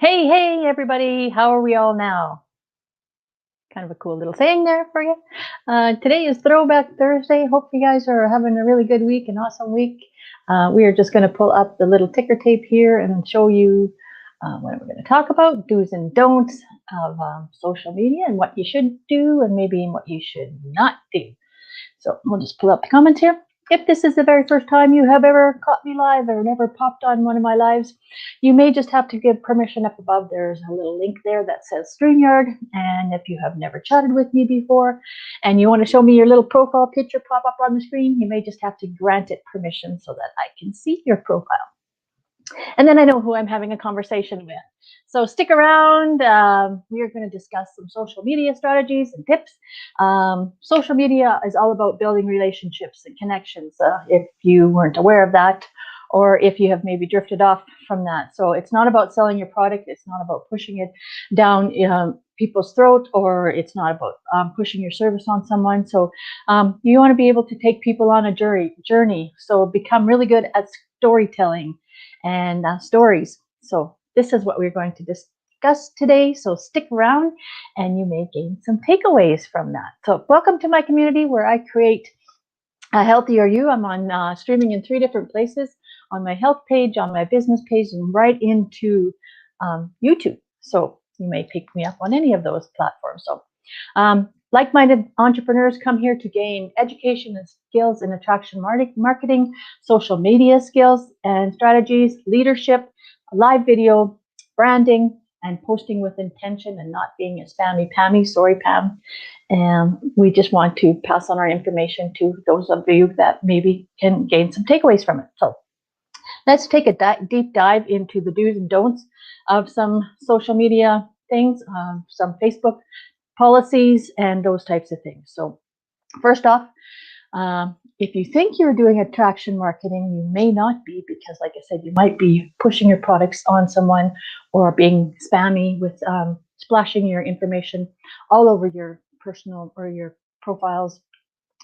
Hey, hey, everybody. How are we all now? Kind of a cool little saying there for you. Today is Throwback Thursday. Hope you guys are having a really good week, an awesome week. We are just going to pull up the little ticker tape here and show you what we're going to talk about, do's and don'ts of social media and what you should do and maybe what you should not do. So we'll just pull up the comments here. If this is the very first time you have ever caught me live or never popped on one of my lives, you may just have to give permission up above. There's a little link there that says StreamYard. And if you have never chatted with me before and you want to show me your little profile picture pop up on the screen, you may just have to grant it permission so that I can see your profile. And then I know who I'm having a conversation with. So stick around. We are going to discuss some social media strategies and tips. Social media is all about building relationships and connections, if you weren't aware of that, or if you have maybe drifted off from that. So it's not about selling your product. It's not about pushing it down people's throat, or it's not about pushing your service on someone. So you want to be able to take people on a journey. So become really good at storytelling and stories. So this is what we're going to discuss today. So stick around and you may gain some takeaways from that. So welcome to my community where I create a healthier you. I'm on streaming in 3 different places: on my health page, on my business page, and right into YouTube. So you may pick me up on any of those platforms. So like-minded entrepreneurs come here to gain education and skills in attraction marketing, social media skills and strategies, leadership, live video, branding, and posting with intention and not being a spammy-pammy. Sorry, Pam. And we just want to pass on our information to those of you that maybe can gain some takeaways from it. So let's take a deep dive into the do's and don'ts of some social media things, some Facebook policies, and those types of things. So first off, if you think you're doing attraction marketing, you may not be, because like I said, you might be pushing your products on someone or being spammy with splashing your information all over your personal or your profiles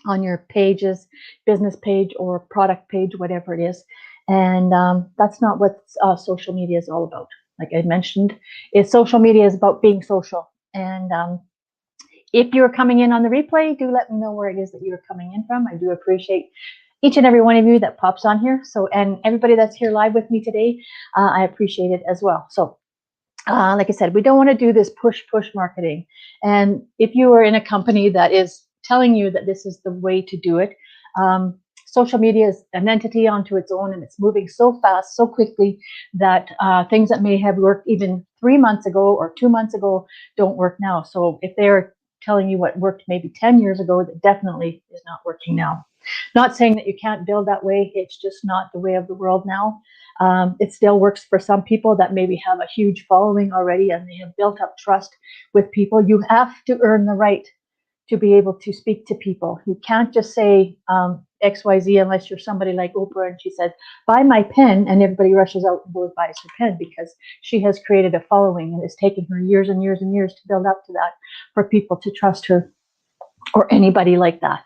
on your pages, business page or product page, whatever it is. And that's not what social media is all about. Like I mentioned, social media is about being social. And if you're coming in on the replay, do let me know where it is that you're coming in from. I do appreciate each and every one of you that pops on here. So, and everybody that's here live with me today, I appreciate it as well. So, like I said, we don't want to do this push marketing. And if you are in a company that is telling you that this is the way to do it, social media is an entity onto its own, and it's moving so fast, so quickly that things that may have worked even 3 months ago or 2 months ago don't work now. So if they're telling you what worked maybe 10 years ago, that definitely is not working now. Not saying that you can't build that way. It's just not the way of the world now. It still works for some people that maybe have a huge following already and they have built up trust with people. You have to earn the right to be able to speak to people. You can't just say XYZ unless you're somebody like Oprah and she says, buy my pen, and everybody rushes out and goes buys her pen because she has created a following, and it's taken her years and years and years to build up to that for people to trust her or anybody like that.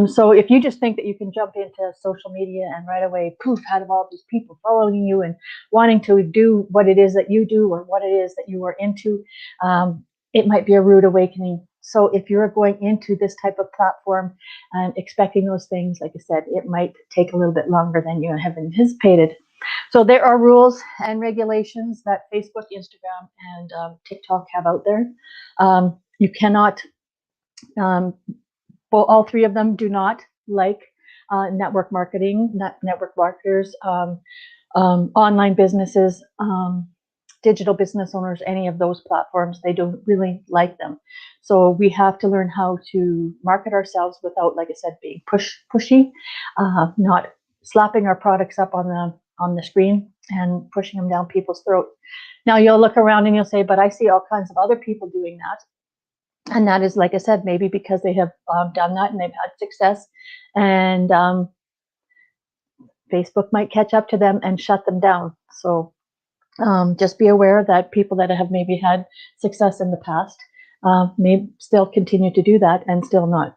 So if you just think that you can jump into social media and right away, poof, out of all these people following you and wanting to do what it is that you do or what it is that you are into, it might be a rude awakening. So if you're going into this type of platform and expecting those things, like I said, it might take a little bit longer than you have anticipated. So there are rules and regulations that Facebook, Instagram, and TikTok have out there. You cannot, all 3 of them do not like network marketing, network marketers, online businesses, digital business owners, any of those platforms. They don't really like them. So we have to learn how to market ourselves without, like I said, being pushy, not slapping our products up on the screen and pushing them down people's throat. Now you'll look around and you'll say, but I see all kinds of other people doing that. And that is, like I said, maybe because they have done that and they've had success, and Facebook might catch up to them and shut them down. So just be aware that people that have maybe had success in the past may still continue to do that and still not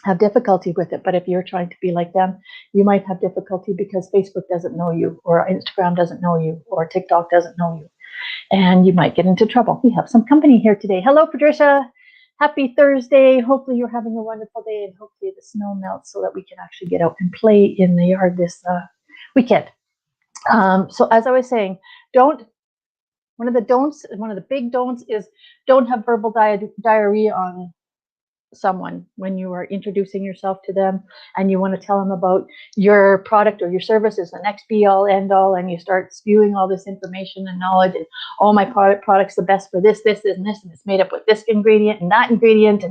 have difficulty with it. But if you're trying to be like them, you might have difficulty because Facebook doesn't know you, or Instagram doesn't know you, or TikTok doesn't know you. and you might get into trouble. We have some company here today. Hello, Patricia. Happy Thursday. Hopefully you're having a wonderful day, and hopefully the snow melts so that we can actually get out and play in the yard this weekend. So as I was saying, one of the big don'ts is don't have verbal diarrhea on someone when you are introducing yourself to them and you want to tell them about your product or your service is the next be all end all, and you start spewing all this information and knowledge and my product's the best for this and this, and it's made up with this ingredient and that ingredient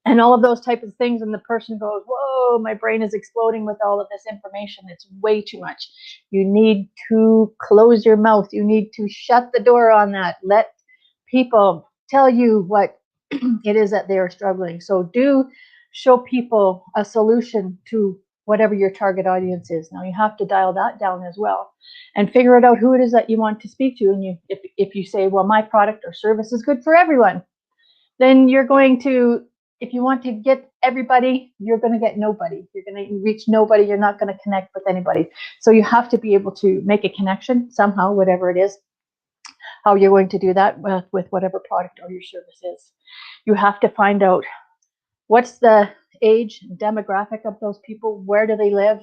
and all of those types of things, and the person goes, whoa, my brain is exploding with all of this information. It's way too much. You need to close your mouth. You need to shut the door on that. Let people tell you what it is that they are struggling. So do show people a solution to whatever your target audience is. Now you have to dial that down as well and figure it out who it is that you want to speak to. And if you say, well, my product or service is good for everyone, then you're going to, if you want to get everybody, you're going to get nobody. You're going to reach nobody. You're not going to connect with anybody. So you have to be able to make a connection somehow, whatever it is, how you're going to do that with whatever product or your service is. You have to find out what's the age demographic of those people, where do they live,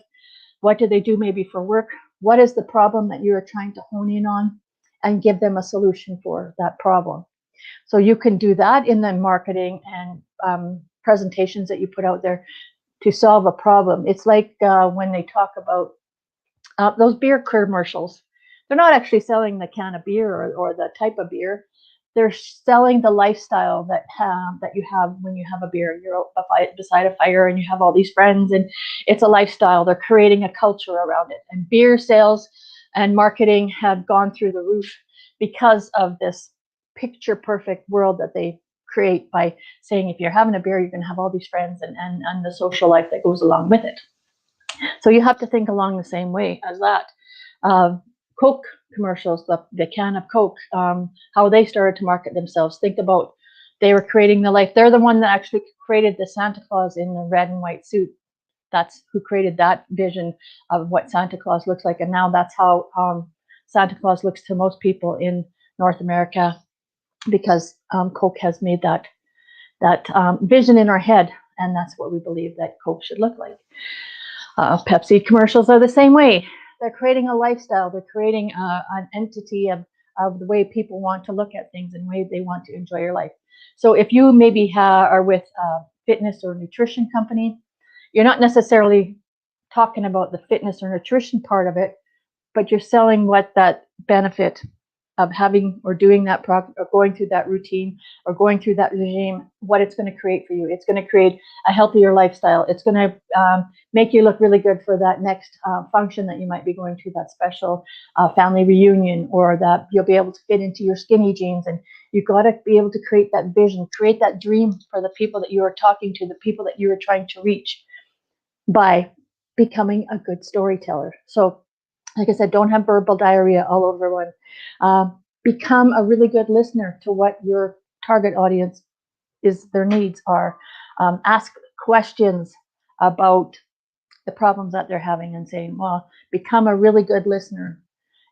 what do they do maybe for work, what is the problem that you're trying to hone in on, and give them a solution for that problem. So you can do that in the marketing and presentations that you put out there to solve a problem. It's like when they talk about those beer commercials. They're not actually selling the can of beer or the type of beer. They're selling the lifestyle that you have when you have a beer. You're beside a fire and you have all these friends, and it's a lifestyle. They're creating a culture around it. And beer sales and marketing have gone through the roof because of this picture perfect world that they create by saying if you're having a beer, you're going to have all these friends and the social life that goes along with it. So you have to think along the same way as that. Coke commercials, the can of Coke, how they started to market themselves. Think about, they were creating the life. They're the one that actually created the Santa Claus in the red and white suit. That's who created that vision of what Santa Claus looks like. And now that's how Santa Claus looks to most people in North America, because Coke has made that vision in our head. And that's what we believe that Coke should look like. Pepsi commercials are the same way. They're creating a lifestyle. They're creating an entity of the way people want to look at things and the way they want to enjoy your life. So if you maybe are with a fitness or nutrition company, you're not necessarily talking about the fitness or nutrition part of it, but you're selling what that benefit of having or doing that or going through that routine or going through that regime, what it's going to create for you. It's going to create a healthier lifestyle. It's going to make you look really good for that next function that you might be going to, that special family reunion, or that you'll be able to fit into your skinny jeans. And you've got to be able to create that vision, create that dream for the people that you are talking to, the people that you are trying to reach, by becoming a good storyteller. So like I said, don't have verbal diarrhea all over one. Become a really good listener to what your target audience their needs are. Ask questions about the problems that they're having and saying, well, become a really good listener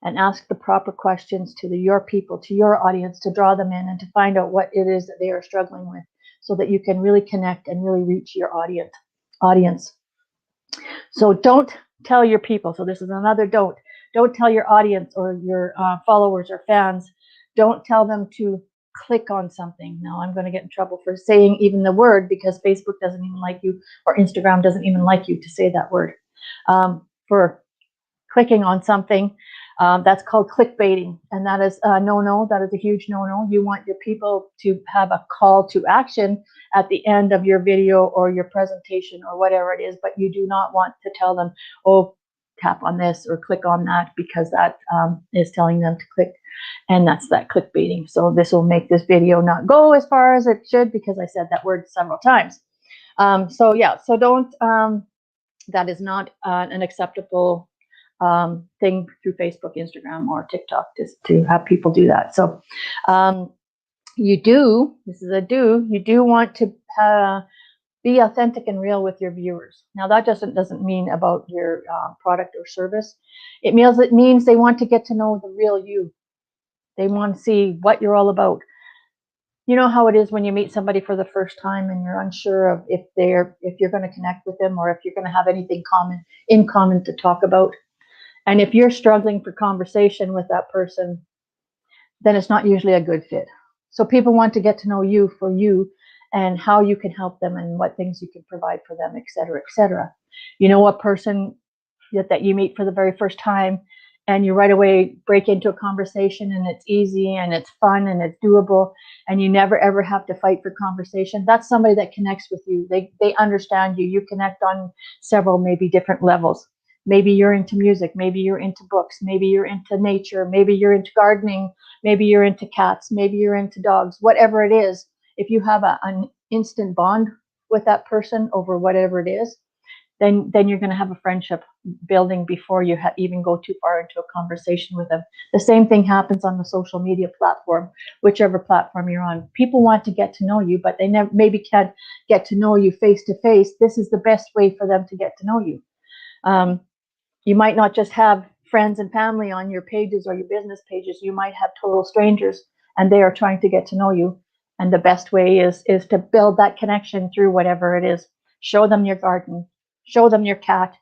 and ask the proper questions to your people, to your audience, to draw them in and to find out what it is that they are struggling with, so that you can really connect and really reach your audience. So don't tell your people. So this is another don't. Don't tell your audience or your followers or fans. Don't tell them to click on something. Now I'm going to get in trouble for saying even the word, because Facebook doesn't even like you, or Instagram doesn't even like you to say that word. For clicking on something, that's called clickbaiting, and that is a no-no. That is a huge no-no. You want your people to have a call to action at the end of your video or your presentation or whatever it is, but you do not want to tell them, oh, tap on this or click on that, because that is telling them to click, and that's that clickbaiting. So this will make this video not go as far as it should, because I said that word several times. So yeah, so don't, that is not an acceptable thing through Facebook, Instagram, or TikTok to have people do that. So you do want to be authentic and real with your viewers. Now that doesn't mean about your product or service. It means they want to get to know the real you. They want to see what you're all about. You know how it is when you meet somebody for the first time and you're unsure of if you're going to connect with them or if you're going to have anything in common to talk about. And if you're struggling for conversation with that person, then it's not usually a good fit. So people want to get to know you for you and how you can help them and what things you can provide for them, et cetera, et cetera. You know, a person that you meet for the very first time and you right away break into a conversation and it's easy and it's fun and it's doable and you never ever have to fight for conversation. That's somebody that connects with you. They understand you. You connect on several maybe different levels. Maybe you're into music, maybe you're into books, maybe you're into nature, maybe you're into gardening, maybe you're into cats, maybe you're into dogs, whatever it is. If you have an instant bond with that person over whatever it is, then you're going to have a friendship building before you even go too far into a conversation with them. The same thing happens on the social media platform, whichever platform you're on. People want to get to know you, but they never maybe can't get to know you face to face. This is the best way for them to get to know you. You might not just have friends and family on your pages or your business pages. You might have total strangers and they are trying to get to know you. And the best way is to build that connection through whatever it is. Show them your garden, show them your cat,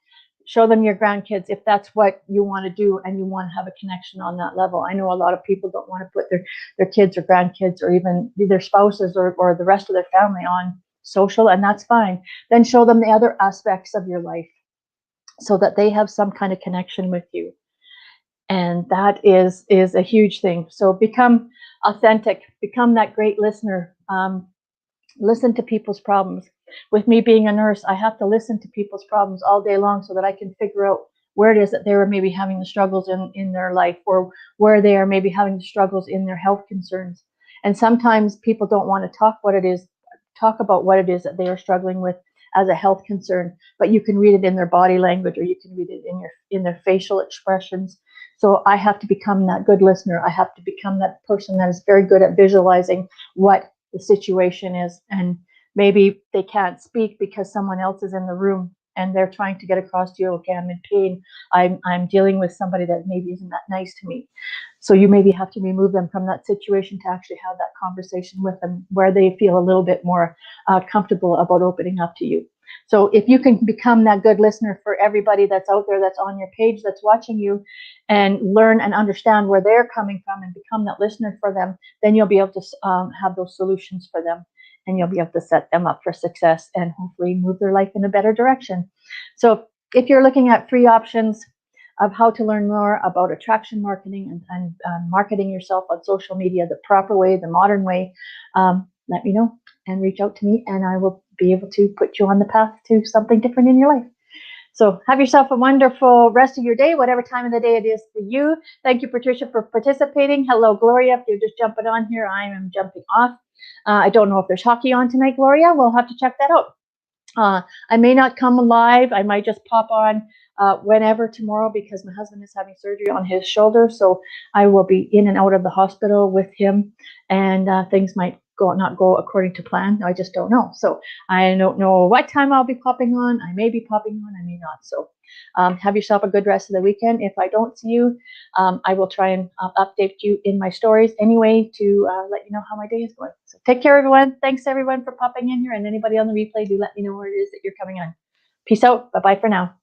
show them your grandkids if that's what you want to do and you want to have a connection on that level. I know a lot of people don't want to put their kids or grandkids or even their spouses or the rest of their family on social, and that's fine. Then show them the other aspects of your life so that they have some kind of connection with you. And that is a huge thing. So become authentic, become that great listener. Listen to people's problems. With me being a nurse, I have to listen to people's problems all day long so that I can figure out where it is that they were maybe having the struggles in their life, or where they are maybe having the struggles in their health concerns. And sometimes people don't want to talk about what it is that they are struggling with as a health concern, but you can read it in their body language, or you can read it in their facial expressions. So I have to become that good listener. I have to become that person that is very good at visualizing what the situation is. And maybe they can't speak because someone else is in the room and they're trying to get across to you, okay, I'm in pain. I'm dealing with somebody that maybe isn't that nice to me. So you maybe have to remove them from that situation to actually have that conversation with them where they feel a little bit more comfortable about opening up to you. So if you can become that good listener for everybody that's out there, that's on your page, that's watching you, and learn and understand where they're coming from and become that listener for them, then you'll be able to have those solutions for them, and you'll be able to set them up for success and hopefully move their life in a better direction. So if you're looking at 3 options of how to learn more about attraction marketing and marketing yourself on social media the proper way, the modern way, let me know and reach out to me, and I will be able to put you on the path to something different in your life. So have yourself a wonderful rest of your day, whatever time of the day it is for you. Thank you, Patricia, for participating. Hello, Gloria. If you're just jumping on here, I am jumping off. I don't know if there's hockey on tonight, Gloria. We'll have to check that out. I may not come live. I might just pop on whenever tomorrow, because my husband is having surgery on his shoulder. So I will be in and out of the hospital with him, and things might not go according to plan. I just don't know. So I don't know what time I'll be popping on. I may be popping on, I may not. So have yourself a good rest of the weekend. If I don't see you, I will try and update you in my stories anyway to let you know how my day is going. So take care, everyone. Thanks, everyone, for popping in here. And anybody on the replay, do let me know where it is that you're coming on. Peace out. Bye-bye for now.